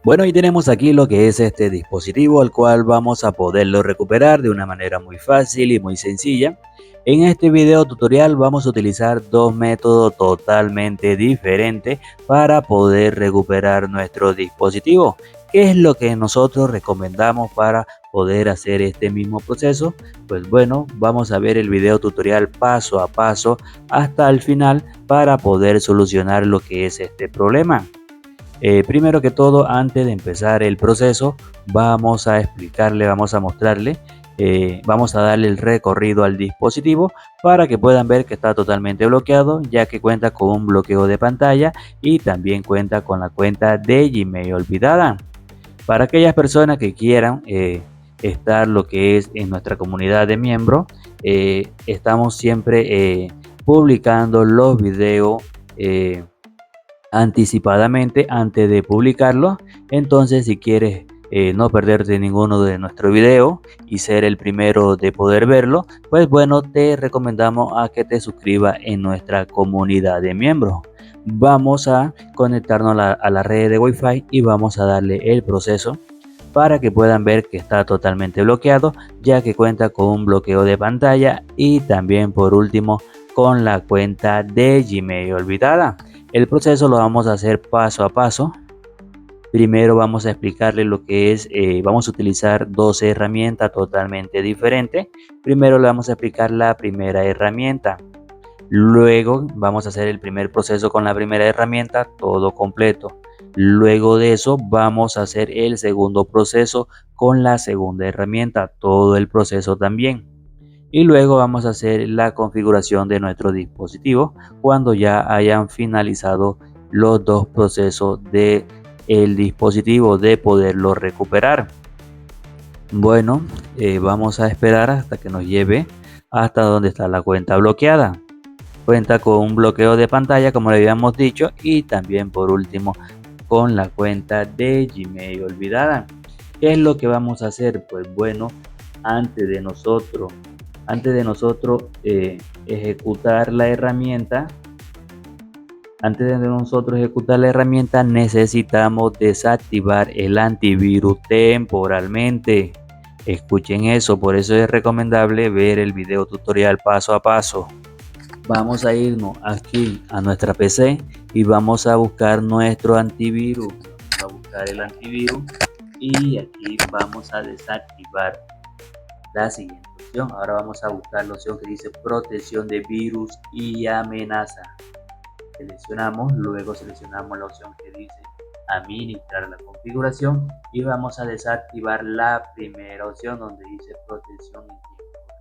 Bueno, y tenemos aquí lo que es este dispositivo, al cual vamos a poderlo recuperar de una manera muy fácil y muy sencilla. En este video tutorial vamos a utilizar dos métodos totalmente diferentes para poder recuperar nuestro dispositivo. ¿Qué es lo que nosotros recomendamos para poder hacer este mismo proceso? Pues bueno, vamos a ver el video tutorial paso a paso hasta el final para poder solucionar lo que es este problema. Primero que todo, antes de empezar el proceso, vamos a explicarle, vamos a mostrarle, vamos a darle el recorrido al dispositivo para que puedan ver que está totalmente bloqueado, ya que cuenta con un bloqueo de pantalla y también cuenta con la cuenta de Gmail olvidada. Para aquellas personas que quieran estar lo que es en nuestra comunidad de miembros, estamos siempre publicando los videos anticipadamente antes de publicarlo. Entonces, si quieres no perderte ninguno de nuestros videos y ser el primero de poder verlo, pues bueno, te recomendamos a que te suscribas en nuestra comunidad de miembros. Vamos a conectarnos a la red de Wi-Fi y vamos a darle el proceso para que puedan ver que está totalmente bloqueado, ya que cuenta con un bloqueo de pantalla y también por último con la cuenta de Gmail olvidada. El proceso lo vamos a hacer paso a paso. Primero vamos a explicarle lo que es, vamos a utilizar dos herramientas totalmente diferentes. Primero le vamos a explicar la primera herramienta. Luego vamos a hacer el primer proceso con la primera herramienta, todo completo. Luego de eso vamos a hacer el segundo proceso con la segunda herramienta, todo el proceso también. Y luego vamos a hacer la configuración de nuestro dispositivo cuando ya hayan finalizado los dos procesos de el dispositivo de poderlo recuperar. Bueno, vamos a esperar hasta que nos lleve hasta donde está la cuenta bloqueada. Cuenta con un bloqueo de pantalla, como le habíamos dicho, y también por último con la cuenta de Gmail olvidada. ¿Qué es lo que vamos a hacer? Pues bueno, antes de nosotros, ejecutar la herramienta, necesitamos desactivar el antivirus temporalmente. Escuchen eso, por eso es recomendable ver el video tutorial paso a paso. Vamos a irnos aquí a nuestra PC y vamos a buscar nuestro antivirus. Vamos a buscar el antivirus y aquí vamos a desactivar la siguiente opción. Ahora vamos a buscar la opción que dice protección de virus y amenaza. Seleccionamos, luego seleccionamos la opción que dice administrar la configuración y vamos a desactivar la primera opción donde dice protección en tiempo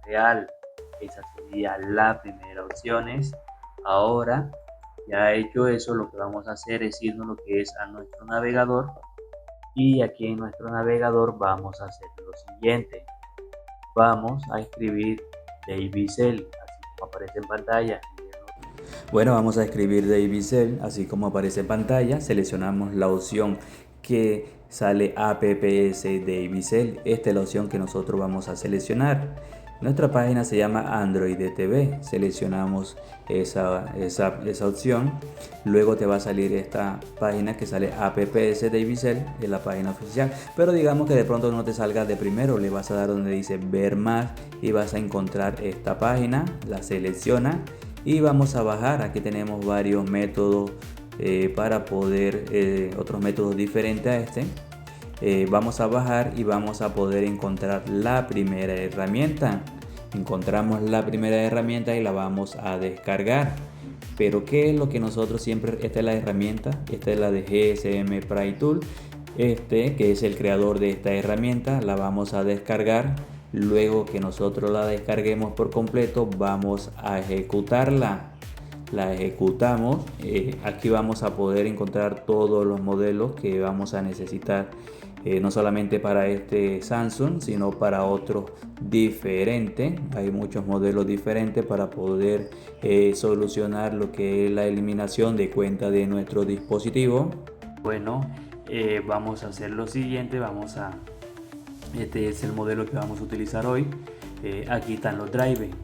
real. Esa sería la primera opción. Ahora ya hecho eso, lo que vamos a hacer es irnos lo que es a nuestro navegador y aquí en nuestro navegador vamos a hacer lo siguiente. Vamos a escribir DavyCell, así como aparece en pantalla. Bueno, vamos a escribir DavyCell, así como aparece en pantalla. Seleccionamos la opción que sale apps DavyCell. Esta es la opción que nosotros vamos a seleccionar. Nuestra página se llama Android TV. Seleccionamos esa opción. Luego te va a salir esta página que sale apps DavyCell, es la página oficial. Pero digamos que de pronto no te salga de primero, le vas a dar donde dice ver más y vas a encontrar esta página. La selecciona y vamos a bajar. Aquí tenemos varios métodos para poder, otros métodos diferentes a este. Vamos a bajar y vamos a poder encontrar la primera herramienta. Encontramos la primera herramienta y la vamos a descargar. Pero ¿qué es lo que nosotros siempre? Esta es la herramienta, esta es la de GSM Pry Tool, que es el creador de esta herramienta. La vamos a descargar. Luego que nosotros la descarguemos por completo, vamos a ejecutarla. La ejecutamos. Aquí vamos a poder encontrar todos los modelos que vamos a necesitar, no solamente para este Samsung, sino para otros diferentes. Hay muchos modelos diferentes para poder solucionar lo que es la eliminación de cuenta de nuestro dispositivo. Bueno, vamos a hacer lo siguiente. Este es el modelo que vamos a utilizar hoy. Aquí están los drivers.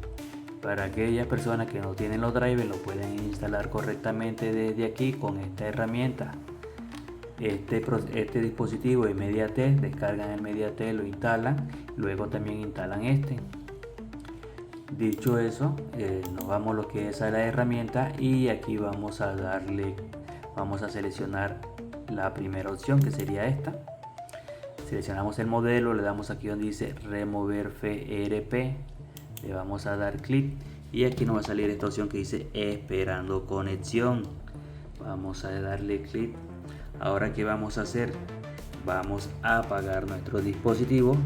Para aquellas personas que no tienen los drivers, lo pueden instalar correctamente desde aquí con esta herramienta. este dispositivo es MediaTek, descargan el MediaTek, lo instalan, luego también instalan este. Dicho eso, nos vamos a lo que es a la herramienta y aquí vamos a seleccionar la primera opción, que sería esta. Seleccionamos el modelo, le damos aquí donde dice remover FRP, le vamos a dar clic y aquí nos va a salir esta opción que dice esperando conexión. Vamos a darle clic. Ahora, ¿qué vamos a hacer? Vamos a apagar nuestro dispositivo,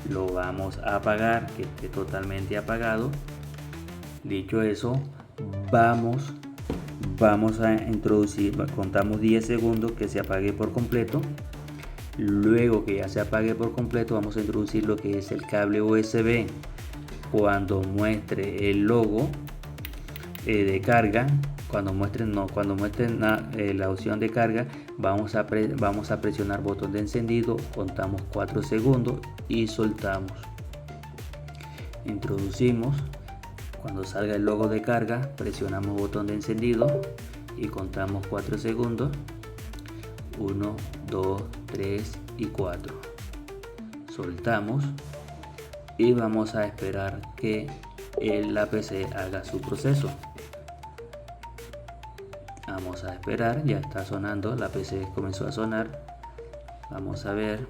lo vamos a apagar, que esté totalmente apagado. Dicho eso, vamos a introducir, contamos 10 segundos que se apague por completo. Luego que ya se apague por completo, vamos a introducir lo que es el cable USB. Cuando muestre el logo de carga, cuando muestren la opción de carga, vamos a presionar botón de encendido, contamos 4 segundos y soltamos. Introducimos, cuando salga el logo de carga, presionamos botón de encendido y contamos 4 segundos. 1, 2, 3 y 4. Soltamos y vamos a esperar que la PC haga su proceso. Vamos a esperar, ya está sonando, la PC comenzó a sonar. Vamos a ver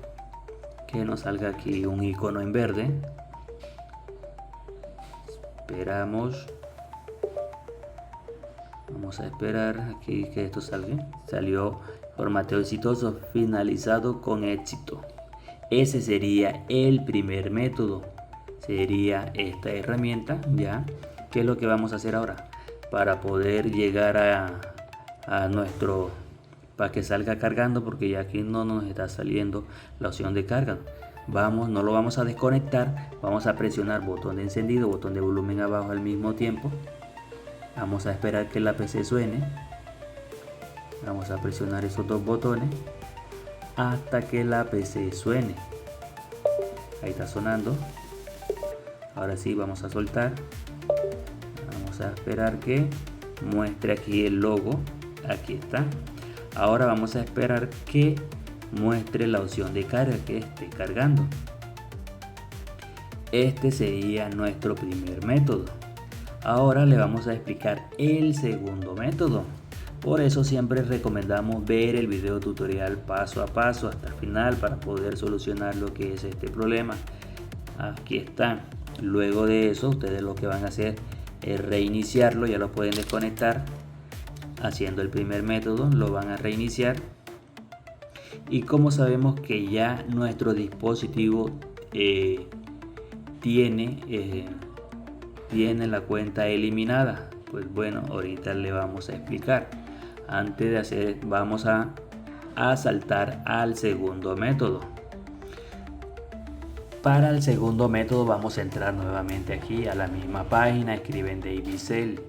que nos salga aquí un icono en verde. Esperamos. Vamos a esperar aquí que esto salga. Salió formateo exitoso, finalizado con éxito. Ese sería el primer método. Sería esta herramienta, ya. ¿Qué es lo que vamos a hacer ahora? Para poder llegar a nuestro, para que salga cargando, porque ya aquí no nos está saliendo la opción de carga. No lo vamos a desconectar, vamos a presionar botón de encendido, botón de volumen abajo al mismo tiempo. Vamos a esperar que la PC suene. Vamos a presionar esos dos botones hasta que la PC suene. Ahí está sonando. Ahora sí, vamos a soltar. Vamos a esperar que muestre aquí el logo. Aquí está. Ahora vamos a esperar que muestre la opción de carga, que esté cargando. Este sería nuestro primer método. Ahora le vamos a explicar el segundo método. Por eso siempre recomendamos ver el video tutorial paso a paso hasta el final para poder solucionar lo que es este problema. Aquí está. Luego de eso, ustedes lo que van a hacer es reiniciarlo. Ya lo pueden desconectar haciendo el primer método. Lo van a reiniciar. Y como sabemos que ya nuestro dispositivo tiene la cuenta eliminada, pues bueno, ahorita le vamos a explicar. Antes de hacer, vamos a saltar al segundo método. Para el segundo método vamos a entrar nuevamente aquí a la misma página, escriben Davicel,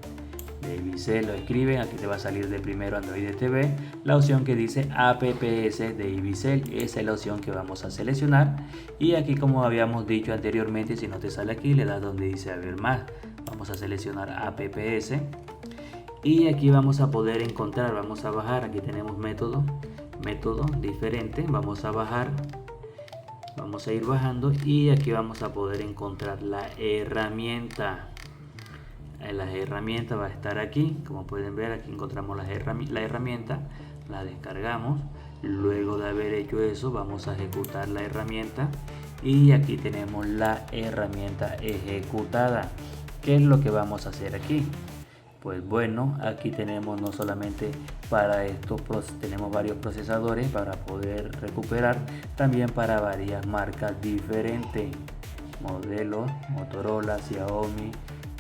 lo escriben, aquí te va a salir de primero Android TV, la opción que dice APPS Davicel, esa es la opción que vamos a seleccionar. Y aquí, como habíamos dicho anteriormente, si no te sale aquí, le das donde dice a ver más, vamos a seleccionar APPS y aquí vamos a poder encontrar, vamos a bajar, aquí tenemos método diferente, vamos a bajar, vamos a ir bajando y aquí vamos a poder encontrar la herramienta. La herramienta va a estar aquí, como pueden ver, aquí encontramos la herramienta, la descargamos. Luego de haber hecho eso, vamos a ejecutar la herramienta y aquí tenemos la herramienta ejecutada. ¿Qué es lo que vamos a hacer aquí? Pues bueno, aquí tenemos no solamente para esto, tenemos varios procesadores para poder recuperar, también para varias marcas diferentes, modelos Motorola, Xiaomi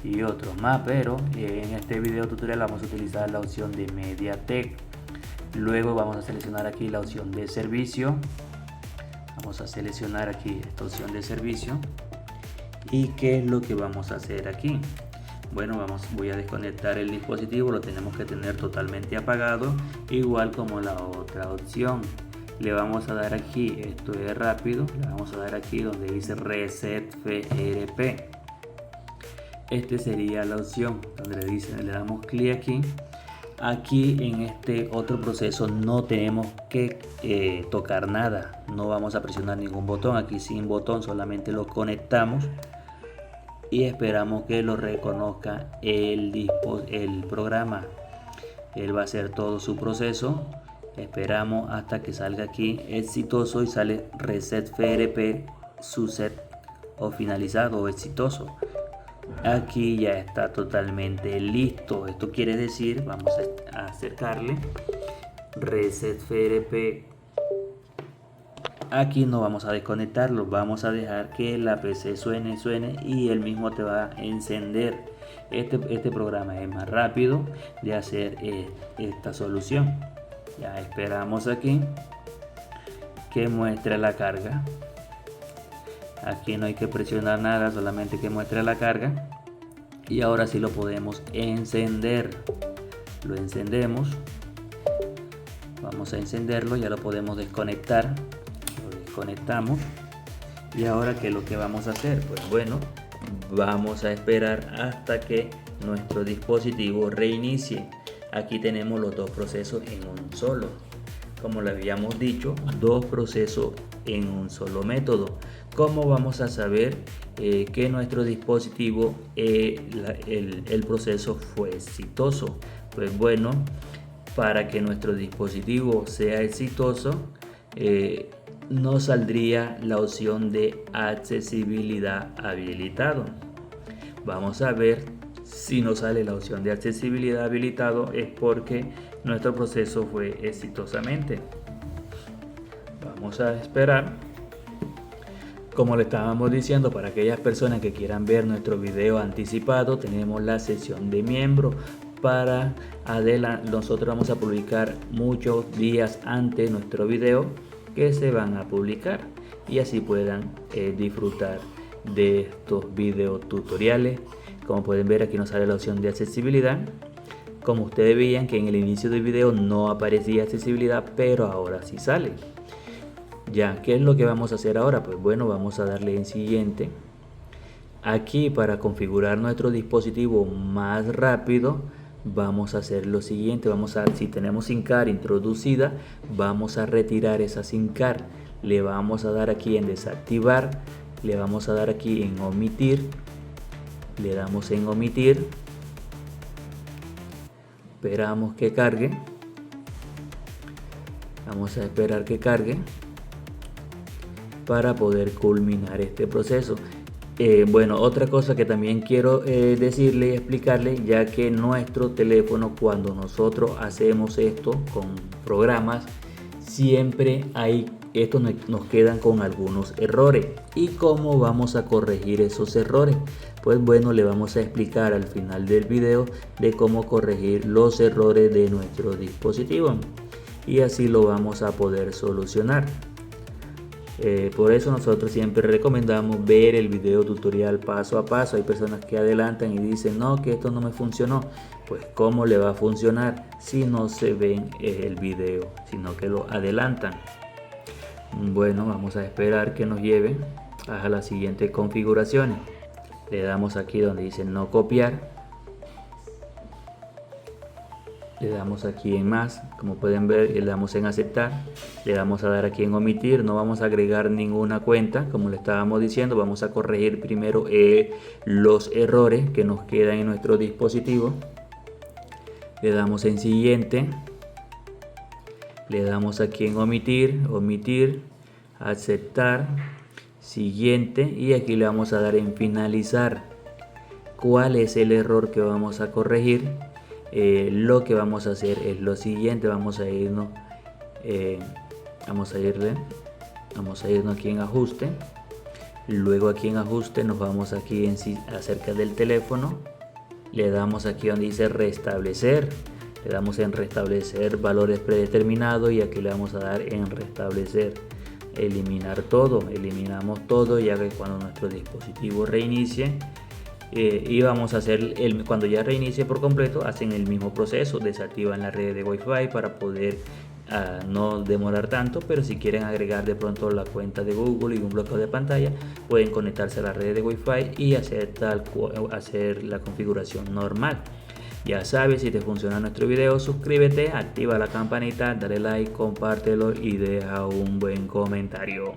y otros más, pero en este video tutorial vamos a utilizar la opción de MediaTek. Luego vamos a seleccionar aquí la opción de servicio, vamos a seleccionar aquí esta opción de servicio. ¿Y qué es lo que vamos a hacer aquí? Bueno, voy a desconectar el dispositivo, lo tenemos que tener totalmente apagado, igual como la otra opción. Le vamos a dar aquí, esto es rápido, le vamos a dar aquí donde dice Reset FRP. Este sería la opción donde le damos clic aquí. Aquí en este otro proceso no tenemos que tocar nada, no vamos a presionar ningún botón. Aquí sin botón solamente lo conectamos y esperamos que lo reconozca el programa. Él va a hacer todo su proceso. Esperamos hasta que salga aquí exitoso y sale Reset FRP Suset o finalizado o exitoso. Aquí ya está totalmente listo. Esto quiere decir, vamos a acercarle, Reset FRP. Aquí no vamos a desconectarlo, vamos a dejar que la PC suene y él mismo te va a encender. Este programa es más rápido de hacer esta solución. Ya esperamos aquí que muestre la carga. Aquí no hay que presionar nada, solamente que muestre la carga. Y ahora sí lo podemos encender. Lo encendemos. Vamos a encenderlo, ya lo podemos desconectar. Lo desconectamos. Y ahora, ¿qué es lo que vamos a hacer? Pues bueno, vamos a esperar hasta que nuestro dispositivo reinicie. Aquí tenemos los dos procesos en un solo. Como le habíamos dicho, dos procesos en un solo método. ¿Cómo vamos a saber que nuestro dispositivo, el proceso fue exitoso? Pues bueno, para que nuestro dispositivo sea exitoso, nos saldría la opción de accesibilidad habilitado. Vamos a ver si nos sale la opción de accesibilidad habilitado, es porque nuestro proceso fue exitosamente. Vamos a esperar. Como le estábamos diciendo, para aquellas personas que quieran ver nuestro video anticipado, tenemos la sección de miembros. Para nosotros vamos a publicar muchos días antes nuestro video que se van a publicar y así puedan disfrutar de estos videos tutoriales. Como pueden ver, aquí nos sale la opción de accesibilidad. Como ustedes veían que en el inicio del video no aparecía accesibilidad, pero ahora sí sale. Ya, ¿qué es lo que vamos a hacer ahora? Pues bueno, vamos a darle en siguiente. Aquí, para configurar nuestro dispositivo más rápido, vamos a hacer lo siguiente. Si tenemos SIM card introducida, vamos a retirar esa SIM card. Le vamos a dar aquí en desactivar, le vamos a dar aquí en omitir, le damos en omitir, esperamos que cargue, vamos a esperar que cargue para poder culminar este proceso. Bueno, otra cosa que también quiero decirle y explicarle, ya que nuestro teléfono, cuando nosotros hacemos esto con programas, siempre estos nos quedan con algunos errores. ¿Y cómo vamos a corregir esos errores? Pues bueno, le vamos a explicar al final del video de cómo corregir los errores de nuestro dispositivo y así lo vamos a poder solucionar. Por eso nosotros siempre recomendamos ver el video tutorial paso a paso. Hay personas que adelantan y dicen no, que esto no me funcionó. Pues cómo le va a funcionar si no se ven el video, sino que lo adelantan. Bueno, vamos a esperar que nos lleve a las siguientes configuraciones. Le damos aquí donde dice no copiar. Le damos aquí en más, como pueden ver, le damos en aceptar, le damos a dar aquí en omitir. No vamos a agregar ninguna cuenta, como le estábamos diciendo, vamos a corregir primero los errores que nos quedan en nuestro dispositivo. Le damos en siguiente, le damos aquí en omitir, aceptar, siguiente y aquí le vamos a dar en finalizar. ¿Cuál es el error que vamos a corregir? Lo que vamos a hacer es lo siguiente. Vamos a irnos aquí en ajuste, luego aquí en ajuste nos vamos aquí acerca del teléfono, le damos aquí donde dice restablecer, le damos en restablecer valores predeterminados y aquí le vamos a dar en restablecer, eliminar todo, eliminamos todo, ya que cuando nuestro dispositivo reinicie y vamos a hacer cuando ya reinicie por completo, hacen el mismo proceso, desactivan la red de Wi-Fi para poder no demorar tanto, pero si quieren agregar de pronto la cuenta de Google y un bloqueo de pantalla, pueden conectarse a la red de Wi-Fi y hacer la configuración normal. Ya sabes, si te funciona nuestro video, suscríbete, activa la campanita, dale like, compártelo y deja un buen comentario.